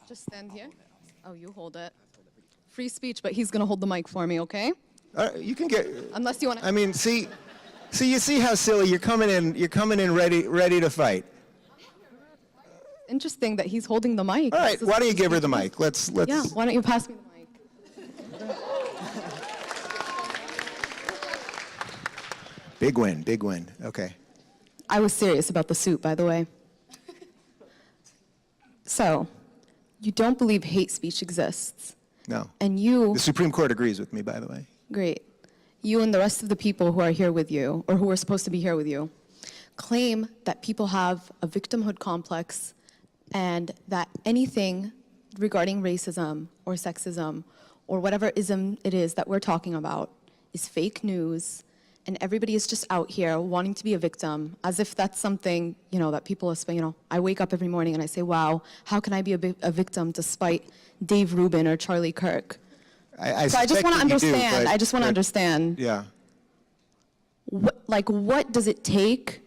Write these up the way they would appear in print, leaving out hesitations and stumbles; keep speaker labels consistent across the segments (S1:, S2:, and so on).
S1: Just stand here. Oh, you hold it. Free speech, but he's gonna hold the mic for me, okay?
S2: You can get.
S1: Unless you want to.
S2: I mean, you see how silly you're coming in. You're coming in ready to fight.
S1: Interesting that he's holding the mic.
S2: All right, why don't you give her the mic? Let's.
S1: Yeah, why don't you pass me the mic?
S2: Big win, big win. Okay.
S1: I was serious about the suit, by the way. So, you don't believe hate speech exists.
S2: No.
S1: And you...
S2: The Supreme Court agrees with me, by the way.
S1: Great. You and the rest of the people who are here with you, or who are supposed to be here with you, claim that people have a victimhood complex and that anything regarding racism or sexism or whatever ism it is that we're talking about is fake news, and everybody is just out here wanting to be a victim, as if that's something, you know, that people, I wake up every morning and I say, wow, how can I be a victim despite Dave Rubin or Charlie Kirk? So I just want to understand,
S2: Yeah.
S1: What does it take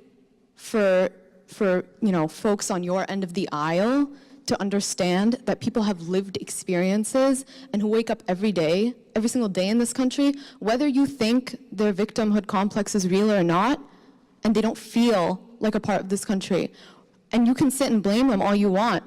S1: for folks on your end of the aisle to understand that people have lived experiences and who wake up every day, every single day in this country, whether you think their victimhood complex is real or not, and they don't feel like a part of this country. And you can sit and blame them all you want,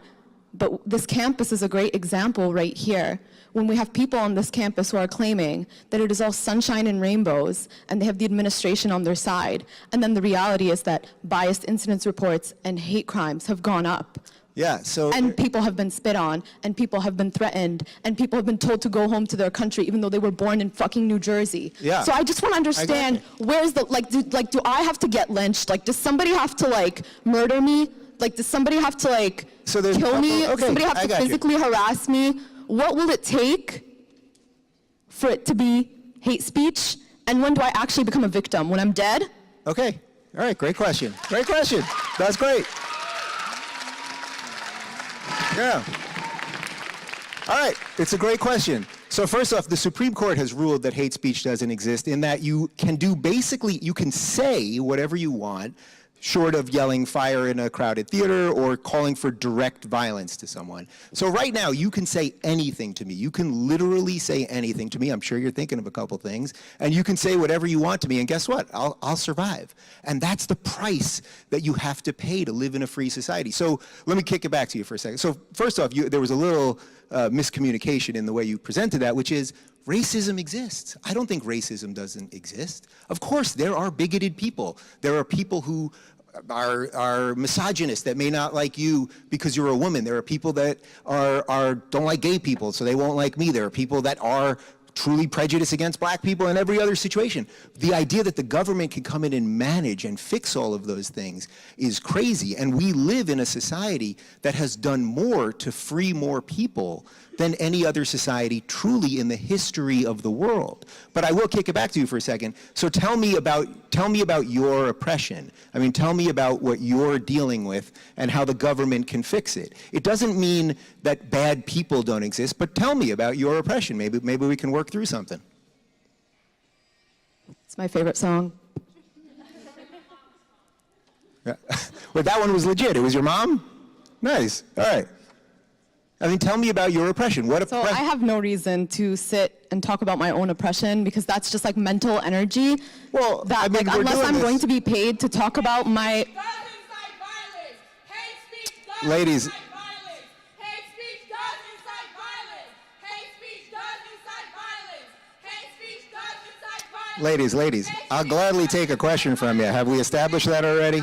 S1: but this campus is a great example right here. When we have people on this campus who are claiming that it is all sunshine and rainbows and they have the administration on their side, and then the reality is that biased incidents reports and hate crimes have gone up.
S2: Yeah, so...
S1: And people have been spit on, and people have been threatened, and people have been told to go home to their country even though they were born in fucking New Jersey.
S2: Yeah.
S1: So I just want to understand, where's the, do I have to get lynched? Does somebody have to, murder me? Does somebody have to, kill me?
S2: Okay,
S1: Does somebody have to physically harass me? What will it take for it to be hate speech? And when do I actually become a victim? When I'm dead?
S2: Okay. All right, great question. Great question. That's great. Yeah. All right, it's a great question. So first off, the Supreme Court has ruled that hate speech doesn't exist, in that you can you can say whatever you want, short of yelling fire in a crowded theater or calling for direct violence to someone. So right now, you can say anything to me. You can literally say anything to me. I'm sure you're thinking of a couple things. And you can say whatever you want to me, and guess what? I'll survive. And that's the price that you have to pay to live in a free society. So let me kick it back to you for a second. So first off, there was a little miscommunication in the way you presented that, which is, racism exists. I don't think racism doesn't exist. Of course, there are bigoted people. There are people who are misogynist, that may not like you because you're a woman. There are people that don't like gay people, so they won't like me. There are people that are truly prejudiced against black people in every other situation. The idea that the government can come in and manage and fix all of those things is crazy. And we live in a society that has done more to free more people than any other society truly in the history of the world. But I will kick it back to you for a second. So tell me about your oppression. I mean, tell me about what you're dealing with and how the government can fix it. It doesn't mean that bad people don't exist, but tell me about your oppression. Maybe we can work through something.
S1: It's my favorite song.
S2: Yeah. Well, that one was legit. It was your mom? Nice. All right. I mean, tell me about your oppression.
S1: So I have no reason to sit and talk about my own oppression, because that's just like mental energy.
S2: Well,
S1: that, unless I'm going to be paid to talk about my...
S2: Ladies. Ladies, I'll gladly take a question from you. Have we established that already?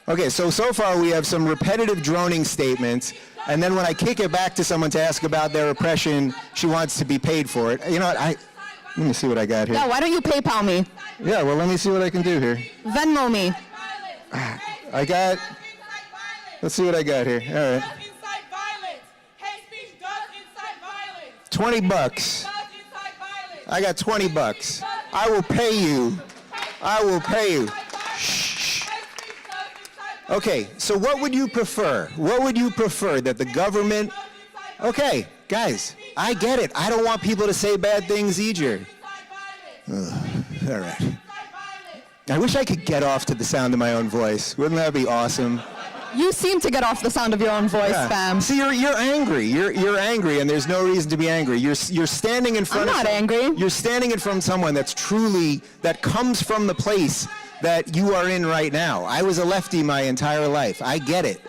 S2: Okay, so far we have some repetitive droning statements, and then when I kick it back to someone to ask about their oppression, she wants to be paid for it. You know what, let me see what I got here.
S1: Yeah, why don't you PayPal me?
S2: Yeah, well, let me see what I can do here.
S1: Venmo me.
S2: Let's see what I got here. All right. $20. I got $20. I will pay you. Shh. Okay, so what would you prefer? What would you prefer, that the government... Okay, guys, I get it. I don't want people to say bad things either. All right. I wish I could get off to the sound of my own voice. Wouldn't that be awesome?
S1: You seem to get off the sound of your own voice, fam.
S2: See, you're angry. You're angry, and there's no reason to be angry. You're standing in front.
S1: I'm not angry.
S2: You're standing in front of someone that comes from the place that you are in right now. I was a lefty my entire life. I get it.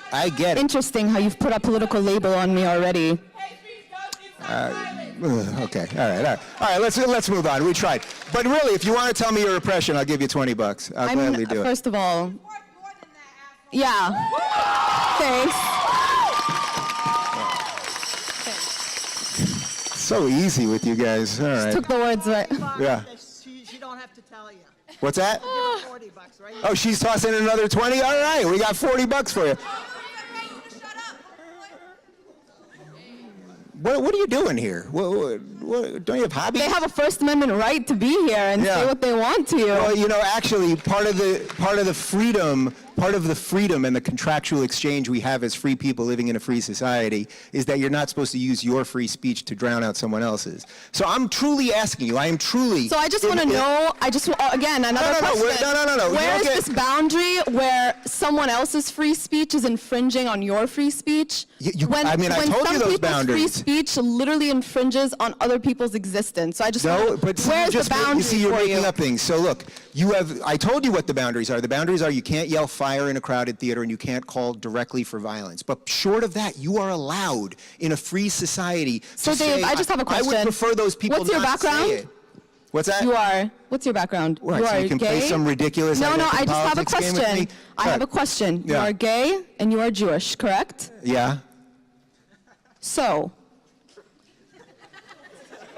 S1: Interesting how you've put a political label on me already.
S2: Okay. All right. Let's move on. We tried. But really, if you want to tell me your oppression, I'll give you $20. I'll gladly do it.
S1: First of all, yeah. Thanks.
S2: So easy with you guys. All right.
S1: Took the words right.
S2: Yeah.
S3: She don't have to tell you.
S2: What's that?
S3: $40, right?
S2: Oh, she's tossing in another 20? All right, we got $40 for you. What are you doing here? What, don't you have hobbies?
S1: They have a First Amendment right to be here and say what they want to you.
S2: Well, you know, actually, part of the freedom and the contractual exchange we have as free people living in a free society is that you're not supposed to use your free speech to drown out someone else's. So I'm truly asking you. I am truly.
S1: So I just want to know. Again, another question.
S2: No.
S1: Where is this boundary where someone else's free speech is infringing on your free speech?
S2: I told you those boundaries.
S1: Free speech literally infringes on other people's existence. So I just
S2: where's
S1: the boundary
S2: you see, you're
S1: for
S2: making
S1: you?
S2: up things. So look, I told you what the boundaries are. The boundaries are you can't yell fire in a crowded theater and you can't call directly for violence. But short of that, you are allowed in a free society
S1: So
S2: to
S1: Dave,
S2: say,
S1: I just have a question.
S2: I would prefer those people
S1: What's your
S2: not
S1: background?
S2: say it. What's that?
S1: What's your background?
S2: Right,
S1: You
S2: so
S1: are
S2: you can
S1: gay?
S2: play some ridiculous
S1: No, I just have a
S2: politics game with
S1: question.
S2: me?
S1: I have a question. You
S2: Yeah.
S1: are gay and you are Jewish, correct?
S2: Yeah.
S1: So,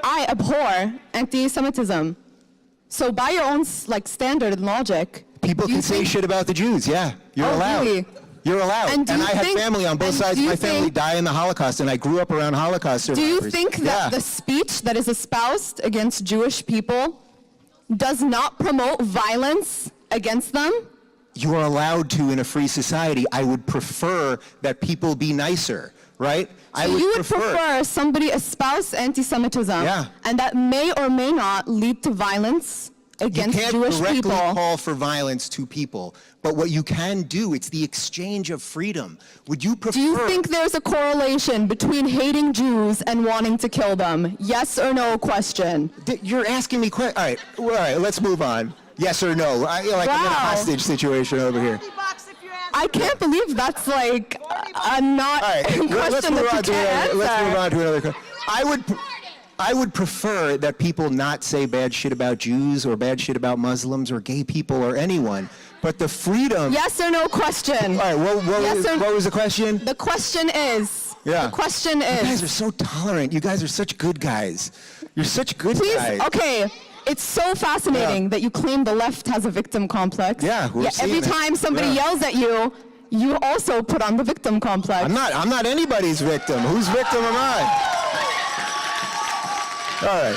S1: I abhor anti-Semitism. So by your own standard and logic,
S2: People can say shit about the Jews. Yeah, you're allowed.
S1: Really?
S2: You're allowed.
S1: And
S2: I have family on both sides of my family die in the Holocaust, and I grew up around Holocaust survivors.
S1: Do you think that the speech that is espoused against Jewish people does not promote violence against them?
S2: You are allowed to in a free society. I would prefer that people be nicer, right?
S1: So you would prefer somebody espouse anti-Semitism, and that may or may not lead to violence against Jewish people.
S2: You can't directly call for violence to people, but what you can do, it's the exchange of freedom. Would you prefer...
S1: Do you think there's a correlation between hating Jews and wanting to kill them? Yes or no question.
S2: You're asking me questions. All right, let's move on. Yes or no? I'm in a hostage situation over here.
S1: I can't believe that's like a not question that you can't answer.
S2: Let's move on to another question. I would prefer that people not say bad shit about Jews or bad shit about Muslims or gay people or anyone, but the freedom...
S1: Yes or no question.
S2: All right, what was the question?
S1: The question is... The question is...
S2: You guys are so tolerant. You guys are such good guys. You're such good guys.
S1: Okay. It's so fascinating that you claim the left has a victim complex.
S2: Yeah,
S1: every time somebody yells at you, you also put on the victim complex.
S2: I'm not anybody's victim. Whose victim am I? All right.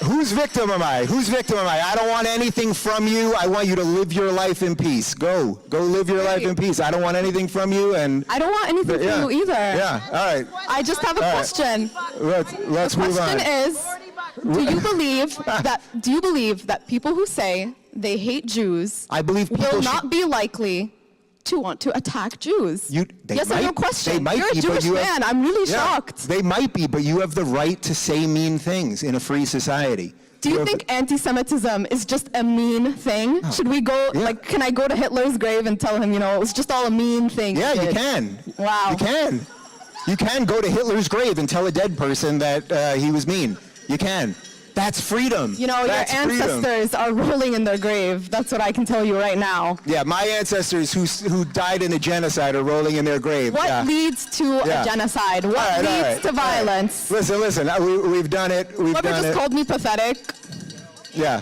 S2: Whose victim am I? Whose victim am I? I don't want anything from you. I want you to live your life in peace. Go live your life in peace. I don't want anything from you, and
S1: I don't want anything from you either.
S2: Yeah. All right.
S1: I just have a question.
S2: Let's move on.
S1: The question is, do you believe that people who say they hate Jews will not be likely to want to attack Jews? Yes or no question? You're a Jewish man. I'm really shocked.
S2: They might be, but you have the right to say mean things in a free society.
S1: Do you think anti-Semitism is just a mean thing? Should we go, can I go to Hitler's grave and tell him, it was just all a mean thing?
S2: Yeah, you can.
S1: Wow.
S2: You can. You can go to Hitler's grave and tell a dead person that he was mean. You can. That's freedom.
S1: Your ancestors are rolling in their grave. That's what I can tell you right now.
S2: Yeah, my ancestors who died in a genocide are rolling in their grave.
S1: What leads to a genocide? What leads to violence?
S2: Listen, we've done it.
S1: Whoever just called me pathetic.
S2: Yeah.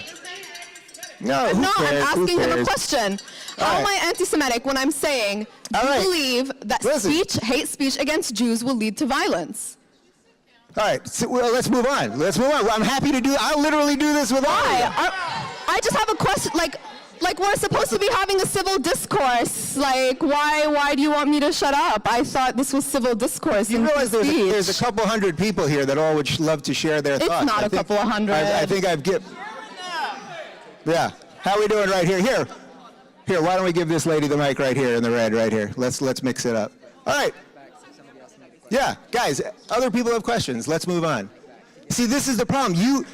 S2: No,
S1: I'm asking him a question. How am I anti-Semitic when I'm saying, do you believe that hate speech against Jews will lead to violence?
S2: All right, so, let's move on. I'm happy to I'll literally do this with all of you.
S1: I just have a question, like we're supposed to be having a civil discourse. Like, why do you want me to shut up? I thought this was civil discourse.
S2: You realize there's a couple hundred people here that all would love to share their thoughts.
S1: It's not a couple of hundred.
S2: I think I've given... Yeah, how are we doing right here? Here. Here, why don't we give this lady the mic right here in the red right here. Let's mix it up. All right. Yeah, guys, other people have questions. Let's move on. See, this is the problem.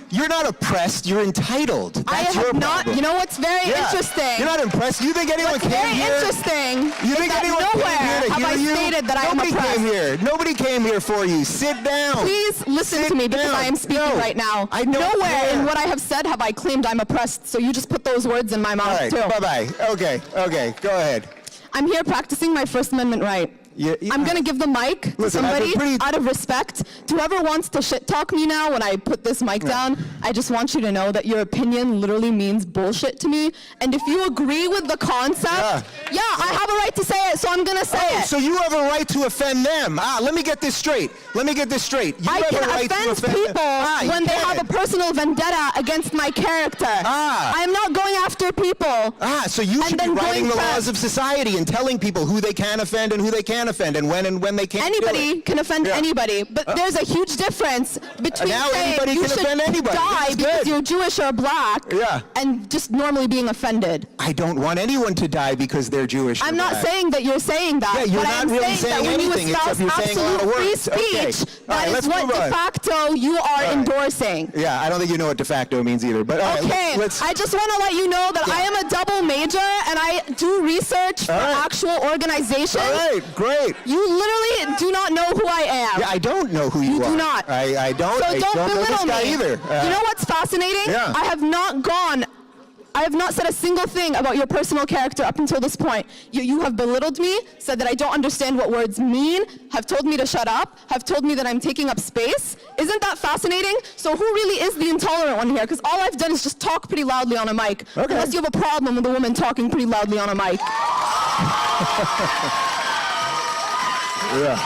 S2: You're not oppressed. You're entitled. That's
S1: I have
S2: your
S1: not.
S2: problem.
S1: You know what's very interesting?
S2: You're not impressed. You think anyone
S1: What's
S2: came
S1: very
S2: here?
S1: interesting
S2: You
S1: is
S2: think
S1: that
S2: anyone
S1: nowhere
S2: came here to
S1: have
S2: hear
S1: I
S2: you?
S1: stated that I am
S2: Nobody
S1: oppressed.
S2: came here. Nobody came here for you. Sit down.
S1: Please listen
S2: Sit
S1: to me because
S2: down.
S1: I am speaking
S2: No,
S1: right now.
S2: I know.
S1: Nowhere in
S2: Yeah.
S1: what I have said have I claimed I'm oppressed. So you just put those words in my mouth
S2: All right.
S1: too.
S2: Bye-bye. Okay. Go ahead.
S1: I'm here practicing my First Amendment right.
S2: Yeah.
S1: I'm going to give the mic to
S2: Listen, I've been
S1: somebody out of respect. To whoever wants to shit talk me now when I put this mic down, I just want you to know that your opinion literally means bullshit to me. And if you agree with the concept, yeah, I have a right to say it, so I'm going to say it.
S2: So you have a right to offend them. Let me get this straight. You
S1: I
S2: have
S1: can
S2: a right to
S1: offend
S2: offend
S1: people
S2: them.
S1: when they have a personal vendetta against my character. I am not going after people.
S2: So you
S1: and
S2: should be
S1: then
S2: writing
S1: going
S2: the
S1: to-
S2: laws of society and telling people who they can offend and who they can't offend and when they can't do
S1: Anybody
S2: it.
S1: can offend
S2: Yeah.
S1: anybody, but there's a huge difference between
S2: Now
S1: saying
S2: anybody
S1: you
S2: can
S1: should
S2: offend anybody.
S1: die
S2: This is
S1: because
S2: good.
S1: you're Jewish or black,
S2: Yeah.
S1: and just normally being offended.
S2: I don't want anyone to die because they're Jewish. or
S1: I'm not
S2: black.
S1: saying that you're saying that,
S2: Yeah, you're
S1: but
S2: not
S1: I'm
S2: really
S1: saying that
S2: saying
S1: when you
S2: anything,
S1: espouse
S2: except you're saying a lot of
S1: absolute free
S2: words. Okay.
S1: speech,
S2: All right,
S1: that
S2: let's
S1: is what
S2: move on.
S1: de facto you are endorsing.
S2: Yeah, I don't think you know what de facto means either. But all right,
S1: Okay,
S2: let's.
S1: I just want to let you know that I am a double major and I do research for
S2: right.
S1: actual organizations.
S2: All right, great.
S1: You literally do not know who I am.
S2: Yeah, I don't know who you are.
S1: You do not.
S2: I don't.
S1: So
S2: I
S1: don't
S2: know this
S1: belittle
S2: guy
S1: me.
S2: either.
S1: You know what's fascinating?
S2: Yeah.
S1: I have not said a single thing about your personal character up until this point. You have belittled me, said that I don't understand what words mean, have told me to shut up, have told me that I'm taking up space. Isn't that fascinating? So who really is the intolerant one here? Because all I've done is just talk pretty loudly on a mic.
S2: Okay.
S1: Unless you have a problem with a woman talking pretty loudly on a mic.
S2: Yeah.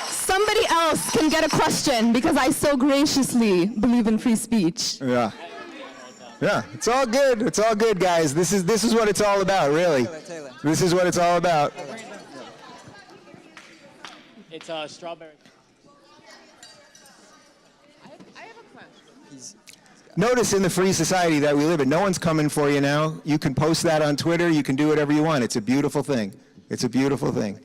S1: Somebody else can get a question because I so graciously believe in free speech.
S2: Yeah. Yeah, it's all good. It's all good, guys. This is what it's all about, really. This is what it's all about.
S4: It's strawberry.
S2: Notice in the free society that we live in, no one's coming for you now. You can post that on Twitter. You can do whatever you want. It's a beautiful thing. It's a beautiful thing.